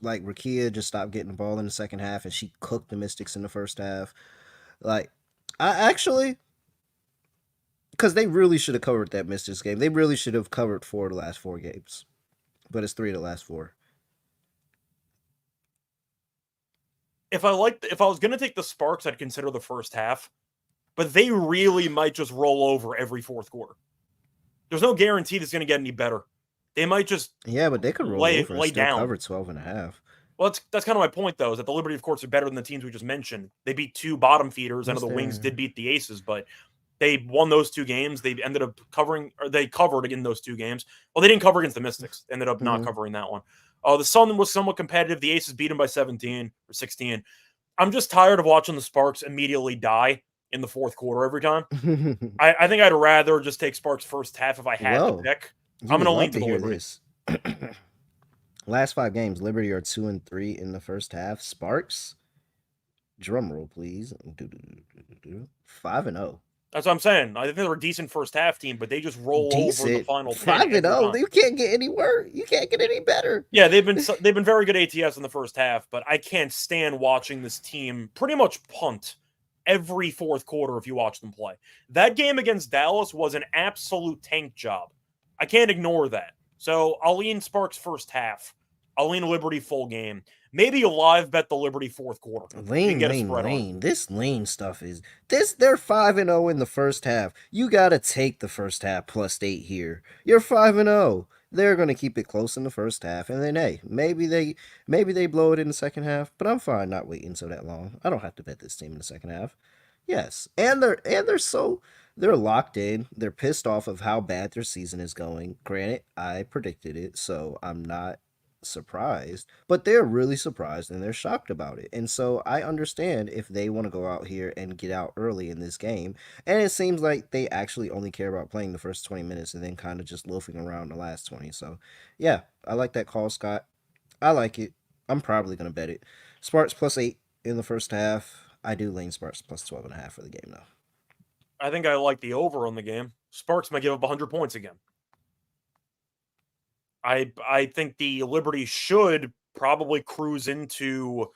like Rakia just stopped getting the ball in the second half, and she cooked the Mystics in the first half. Like, I actually, because they really should have covered that Mystics game. They really should have covered 4 of the last 4 games. But it's 3 of the last 4. If I was going to take the Sparks, I'd consider the first half. But they really might just roll over every fourth quarter. There's no guarantee that's going to get any better. They might just but they could roll over and still down. Cover 12.5. Well, that's kind of my point, though, is that the Liberty, of course, are better than the teams we just mentioned. They beat 2 bottom feeders. I know the Wings did beat the Aces, but they won those 2 games. They ended up covering, or they covered in those 2 games. Well, they didn't cover against the Mystics. They ended up not covering that one. The Sun was somewhat competitive. The Aces beat them by 17 or 16. I'm just tired of watching the Sparks immediately die in the fourth quarter every time. I think I'd rather just take Sparks first half if I had to pick. I'm going to lean to the Liberty. Last 5 games, Liberty are 2-3 in the first half. Sparks, drum roll please, 5-0. That's what I'm saying. I think they're a decent first half team, but they just roll over in the Decent. final 10 5-0. every time. You can't get any worse. You can't get any better. Yeah, they've been very good ATS in the first half, but I can't stand watching this team pretty much punt every fourth quarter if you watch them play. That game against Dallas was an absolute tank job. I can't ignore that. So I'll lean Sparks first half. I'll lean Liberty full game. Maybe a live bet the Liberty fourth quarter. Lane. This lane stuff is they're 5-0 in the first half. You gotta take the first half +8 here. You're 5-0. They're gonna keep it close in the first half, and then hey, maybe they blow it in the second half. But I'm fine not waiting so that long. I don't have to bet this team in the second half. Yes, and they're locked in. They're pissed off of how bad their season is going. Granted, I predicted it, so I'm not surprised, but they're really surprised and they're shocked about it. And so I understand if they want to go out here and get out early in this game. And it seems like they actually only care about playing the first 20 minutes and then kind of just loafing around the last 20. So yeah, I like that call, Scott. I like it. I'm probably going to bet it. Sparks +8 in the first half. I do lean Sparks +12.5 for the game though. I think I like the over on the game. Sparks might give up 100 points again. I think the Liberty should probably cruise into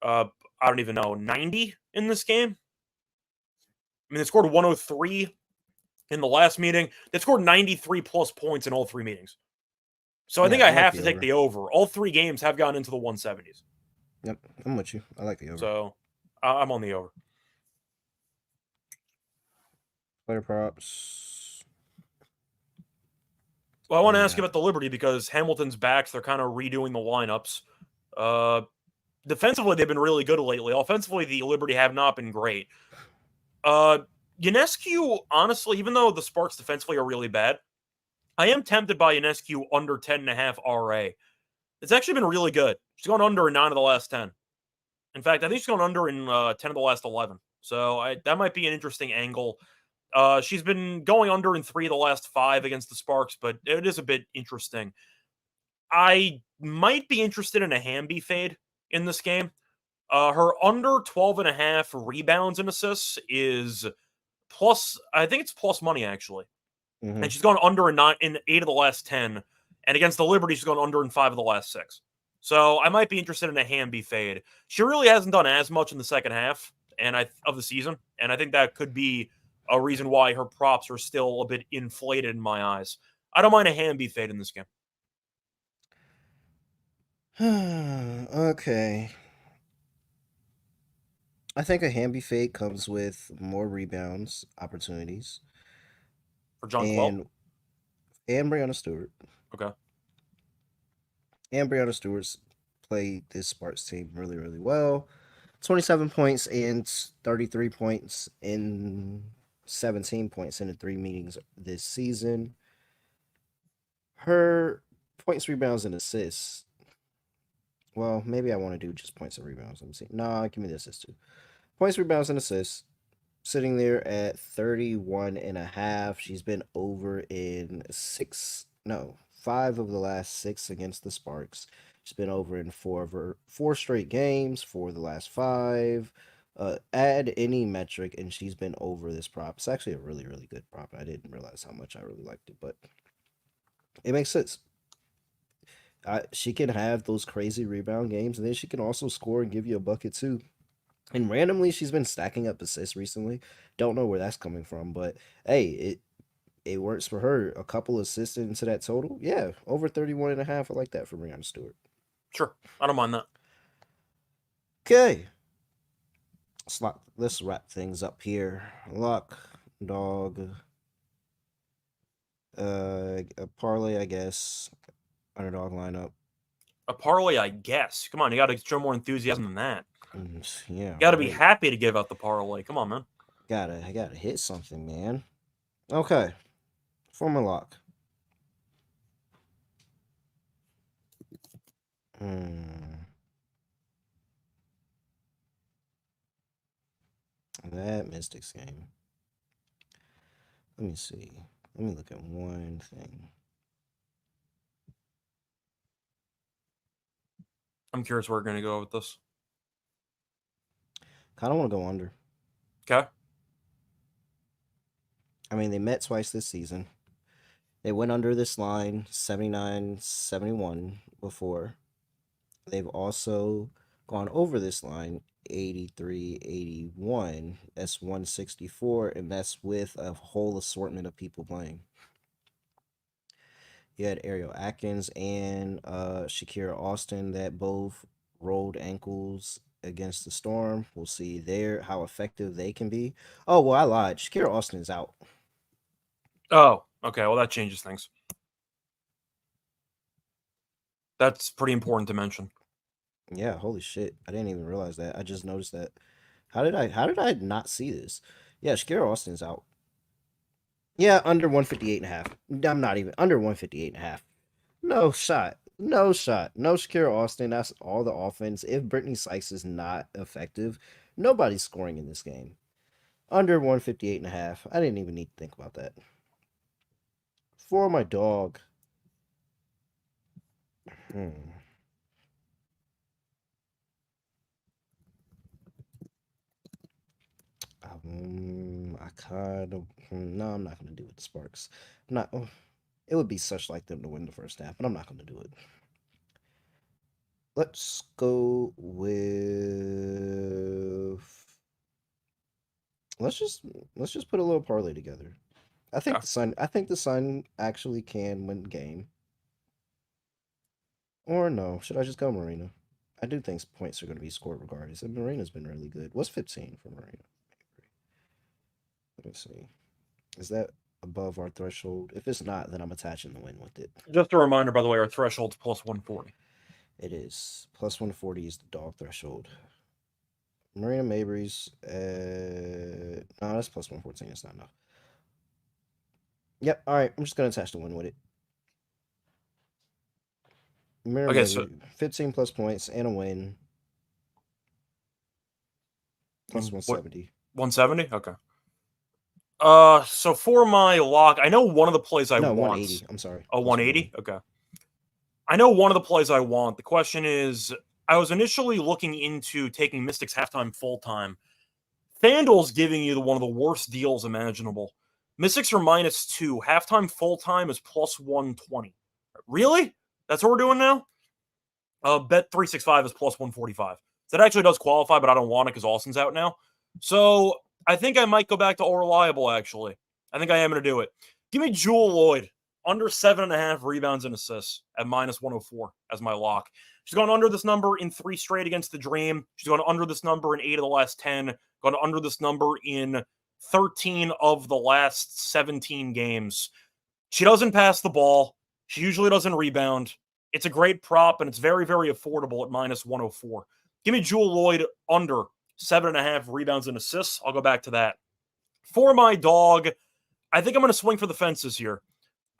I don't even know, 90 in this game. I mean, they scored 103 in the last meeting. They scored 93 plus points in all three meetings. So I think I have to take the over. All three games have gone into the 170s. Yep, I'm with you. I like the over. So I'm on the over. Player props. Well, I want to ask you about the Liberty because Hamilton's back. They're kind of redoing the lineups. Defensively, they've been really good lately. Offensively, the Liberty have not been great. Ionescu, honestly, even though the Sparks defensively are really bad, I am tempted by Ionescu under 10.5 RA. It's actually been really good. She's gone under in 9 of the last 10. In fact, I think she's gone under in 10 of the last 11. So that might be an interesting angle. She's been going under in 3 of the last 5 against the Sparks, but it is a bit interesting. I might be interested in a Hamby fade in this game. Her under 12.5 rebounds and assists is plus, I think it's plus money actually. Mm-hmm. And she's gone under in 8 of the last 10. And against the Liberty, she's gone under in 5 of the last 6. So I might be interested in a Hamby fade. She really hasn't done as much in the second half of the season. And I think that could be a reason why her props are still a bit inflated in my eyes. I don't mind a Hamby fade in this game. Okay. I think a Hamby fade comes with more rebounds opportunities. For John Quill? And Breanna Stewart. Okay. And Breanna Stewart's played this Sparks team really, really well. 27 points and 33 points in 17 points in the 3 meetings this season. Her points, rebounds, and assists. Well, maybe I want to do just points and rebounds. Let me see. No, give me the assists too. Points, rebounds, and assists. Sitting there at 31.5. She's been over in 5 of the last 6 against the Sparks. She's been over in 4 straight games for the last 5. Add any metric, and she's been over this prop. It's actually a really, really good prop. I didn't realize how much I really liked it, but it makes sense. She can have those crazy rebound games, and then she can also score and give you a bucket too. And randomly, she's been stacking up assists recently. Don't know where that's coming from, but hey, it works for her. A couple assists into that total. Yeah, over 31.5. I like that for Breanna Stewart. Sure. I don't mind that. Okay. Let's wrap things up here. Lock, dog. A parlay, I guess. Underdog lineup. A parlay, I guess. Come on, you got to show more enthusiasm than that. Yeah. You got to be happy to give out the parlay. Come on, man. I gotta hit something, man. Okay. For my lock. That Mystics game. Let me see. Let me look at one thing. I'm curious where we're going to go with this. Kind of want to go under. Okay. I mean, they met twice this season. They went under this line 79-71 before. They've also gone over this line 83-81. That's 164, and that's with a whole assortment of people playing. You had Ariel Atkins and Shakira Austin that both rolled ankles against the Storm. We'll see there how effective they can be. Oh, well, I lied. Shakira Austin is out. Oh, okay. Well, that changes things. That's pretty important to mention. Yeah, holy shit. I didn't even realize that. I just noticed that. How did I not see this? Yeah, Shakira Austin's out. Yeah, under 158 and a half. I'm not even under 158 and a half. No shot. No shot. No Shakira Austin. That's all the offense. If Brittany Sykes is not effective, nobody's scoring in this game. Under 158 and a half. I didn't even need to think about that. For my dog. I kind of no, I'm not gonna do it. The Sparks, I'm not. It would be such like them to win the first half, but I'm not gonna do it. Let's go with. Let's just put a little parlay together. I think the Sun. I think the Sun actually can win the game. Or no, should I just go Marina? I do think points are going to be scored regardless. And Marina's been really good. What's 15 for Marina? Let me see. Is that above our threshold? If it's not, then I'm attaching the win with it. Just a reminder, by the way, our threshold's plus 140. It is. Plus 140 is the dog threshold. Marina Mabry's, no, that's plus 114. That's not enough. Yep, all right. I'm just going to attach the win with it. Marina Okay, Mabry, so 15 plus points and a win. Plus 170. 170? Okay. So for my lock, I know one of the plays I want. 180. I'm sorry. Oh, 180? Okay. I know one of the plays I want. The question is, I was initially looking into taking Mystics halftime full-time. FanDuel's giving you one of the worst deals imaginable. Mystics are -2. Halftime full-time is plus 120. Really? That's what we're doing now? Bet 365 is plus 145. So that actually does qualify, but I don't want it because Austin's out now. So I think I might go back to all reliable, actually. I think I am going to do it. Give me Jewel Lloyd, under 7.5 rebounds and assists at -104 as my lock. She's gone under this number in 3 straight against the Dream. She's gone under this number in 8 of the last 10. Gone under this number in 13 of the last 17 games. She doesn't pass the ball. She usually doesn't rebound. It's a great prop, and it's very, very affordable at -104. Give me Jewel Lloyd under 7.5 rebounds and assists. I'll go back to that. For my dog, I think I'm going to swing for the fences here.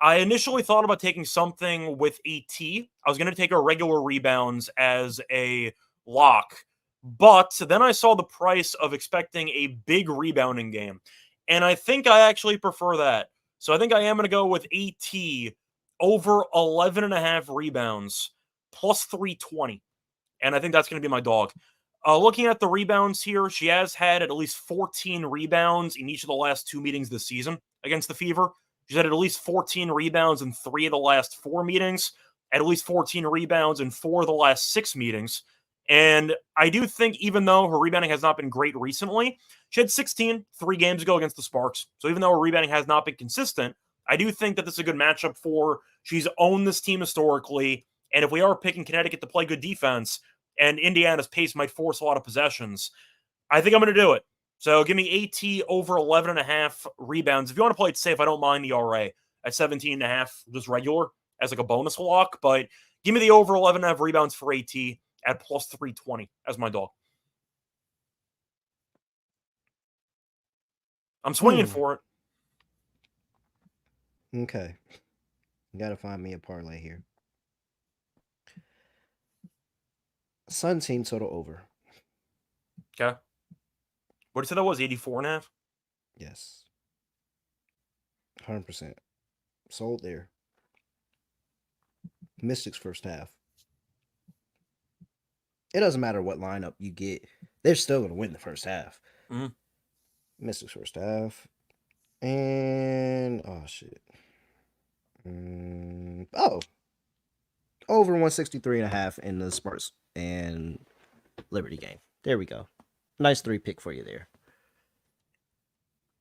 I initially thought about taking something with AT. I was going to take her regular rebounds as a lock. But then I saw the price of expecting a big rebounding game. And I think I actually prefer that. So I think I am going to go with AT over 11.5 rebounds, plus 320. And I think that's going to be my dog. Looking at the rebounds here, she has had at least 14 rebounds in each of the last 2 meetings this season against the Fever. She's had at least 14 rebounds in 3 of the last 4 meetings, at least 14 rebounds in 4 of the last 6 meetings. And I do think, even though her rebounding has not been great recently, she had 16 3 games ago against the Sparks. So even though her rebounding has not been consistent, I do think that this is a good matchup for her. She's owned this team historically. And if we are picking Connecticut to play good defense, and Indiana's pace might force a lot of possessions, I think I'm going to do it. So give me AT over 11.5 rebounds. If you want to play it safe, I don't mind the RA at 17.5, just regular, as like a bonus lock. But give me the over 11.5 rebounds for AT at plus 320 as my dog. I'm swinging for it. Okay. You got to find me a parlay here. Sun team total over. Okay. What did you say that was? 84.5? Yes. 100%. Sold there. Mystics first half. It doesn't matter what lineup you get. They're still going to win the first half. Mm-hmm. Mystics first half. And oh shit. Oh, over 163.5 in the Spurs and Liberty game. There we go. Nice 3 pick for you there.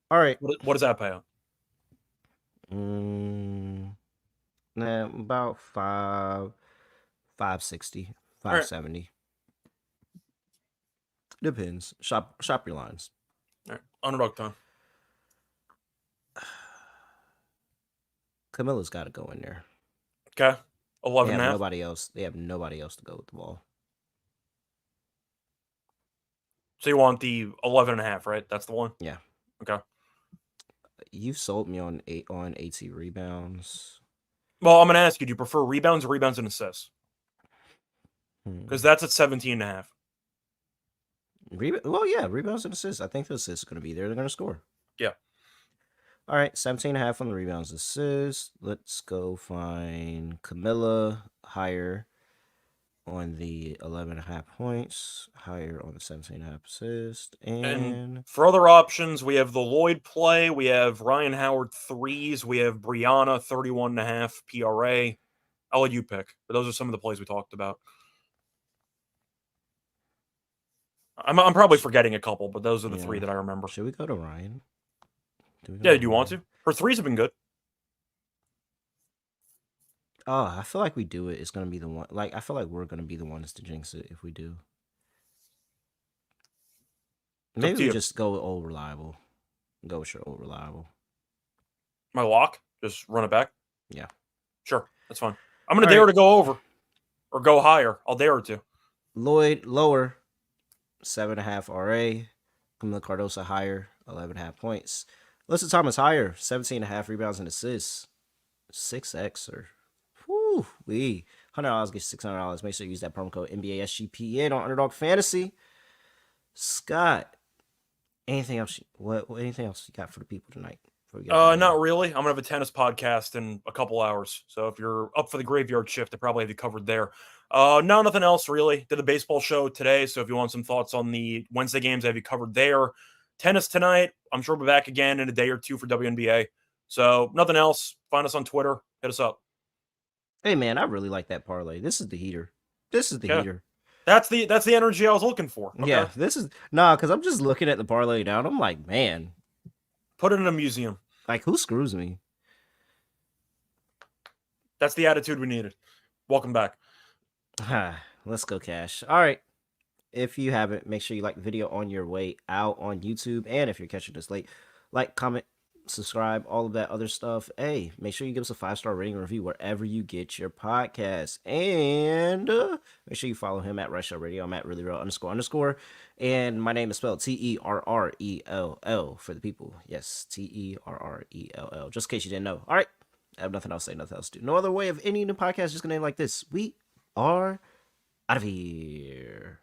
All right. What does that pay out? Nah, about 560, 570. Right. Depends. Shop your lines. All right. Underdog time. Camilla's got to go in there. Okay. 11 They have nobody else. They have nobody else to go with the ball. So you want the 11.5, right? That's the one? Yeah. Okay. You've sold me on 80 rebounds. Well, I'm going to ask you, do you prefer rebounds or rebounds and assists? Because that's at 17.5. Well, yeah, rebounds and assists. I think the assists are going to be there. They're going to score. Yeah. All right, 17.5 on the rebounds assists. Let's go find Camilla higher on the 11.5 points, higher on the 17.5 assists. And for other options, we have the Lloyd play. We have Ryan Howard threes. We have Brianna 31.5 PRA. I'll let you pick. But those are some of the plays we talked about. I'm probably forgetting a couple, but those are the 3 that I remember. Should we go to Ryan? Do you want to? Her threes have been good. Oh, I feel like we do it. It's going to be the one. Like, I feel like we're going to be the ones to jinx it if we do. Maybe we just go with old reliable. Go with your old reliable. My lock? Just run it back? Yeah. Sure. That's fine. I'm going to dare to go over or go higher. I'll dare her to. Lloyd, lower. 7.5 RA. Camila Cardosa, higher. 11.5 points. Alyssa Thomas, higher. 17.5 rebounds and assists. 6X or... $100 gets $600. Make sure you use that promo code NBA SGPN on Underdog Fantasy. Scott, anything else? Anything else you got for the people tonight? Not really. I'm gonna have a tennis podcast in a couple hours. So if you're up for the graveyard shift, I probably have you covered there. No, nothing else really. Did a baseball show today. So if you want some thoughts on the Wednesday games, I have you covered there. Tennis tonight. I'm sure we'll be back again in a day or two for WNBA. So nothing else. Find us on Twitter. Hit us up. Hey man, I really like that parlay. This is the heater. Heater. That's the energy I was looking for. Okay? Yeah, this is because I'm just looking at the parlay now and I'm like, man, put it in a museum. Like, who screws me? That's the attitude we needed. Welcome back. Let's go, Cash. All right. If you haven't, make sure you like the video on your way out on YouTube. And if you're catching this late, like, comment, subscribe, all of that other stuff. Hey, make sure you give us a 5-star rating and review wherever you get your podcast. And make sure you follow him at Reichel Radio. I'm at reallyreal__. And my name is spelled Terrell for the people. Yes, Terrell. Just in case you didn't know. All right. I have nothing else to say, nothing else to do. No other way of ending the podcast, just gonna end like this. We are out of here.